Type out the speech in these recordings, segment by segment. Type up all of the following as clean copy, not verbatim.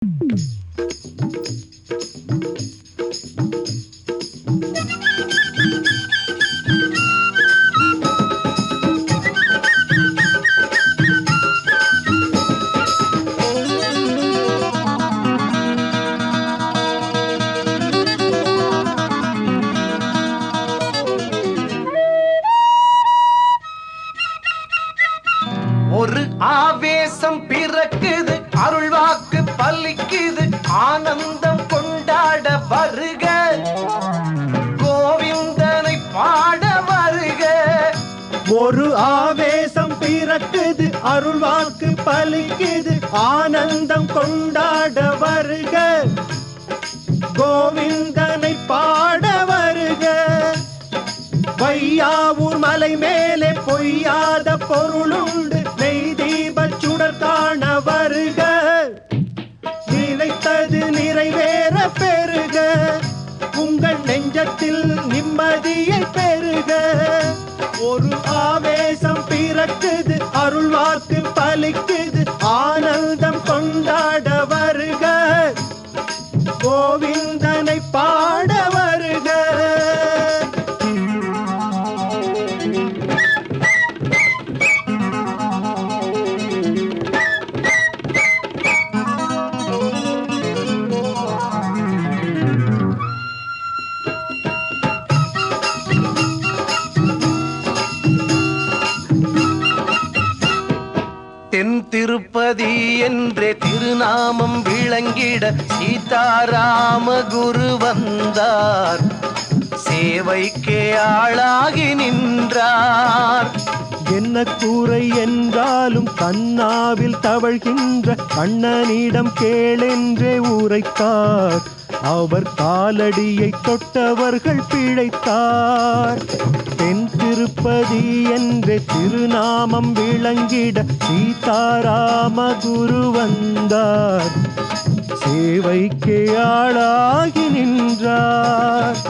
ஒரு ஆவேசம் பிறக்குது, அருள்வாக்கு பலிக்குது, ஆனந்தம் கொண்டாட வருக, கோவிந்தனை பாட வருக. ஒரு ஆவேசம் பிறக்குது, அருள்வாக்கு பலிக்குது, ஆனந்தம் கொண்டாட வருக, கோவிந்தனை பாட வருக. வையாவூர் மலை மேலே பொய்யாத பொருளுண்டு, நெய் தீபச் சுடர் காண வருக, நினைத்தது நிறைவேற பெறுக, உங்கள் நெஞ்சத்தில் நிம்மதியை பெறுக. ஒரு ஆவேசம் பிறக்குது, அருள்வாக்கு பலிக்குது, ஆனந்தம் கொண்டாட வருக, கோவிந்தனை பாட வருக. தென் திருப்பதி என்றே திருநாமம் விளங்கிட சீதாராம குரு வந்தார், சேவைக்கே ஆளாகி நின்றார். என்ன கூரை என்றாலும் கண்ணாவில் தவழ்கின்ற கண்ணனிடம் கேளென்றே உரைத்தார், அவர் காலடியை தொட்டவர்கள் பிழைத்தார். தென் திருப்பதி என்றே திருநாமம் விளங்கிட சீதாராம குரு வந்தார், சேவைக்கே ஆளாகி நின்றார்.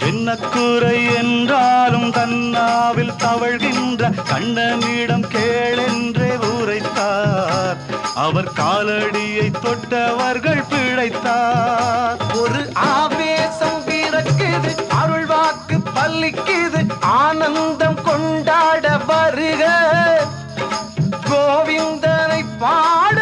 என்ன குறை என்றாலும் கண்ணாவில் தவழ்கின்ற கண்ணனிடம் கேளென்றே உரைத்தார், அவர் காலடியை தொட்டவர்கள் பிழைத்தார். ஒரு ஆவேசம் பிறக்குது, அருள்வாக்கு பலிக்குது, ஆனந்தம் கொண்டாட வருக, கோவிந்தனை பாட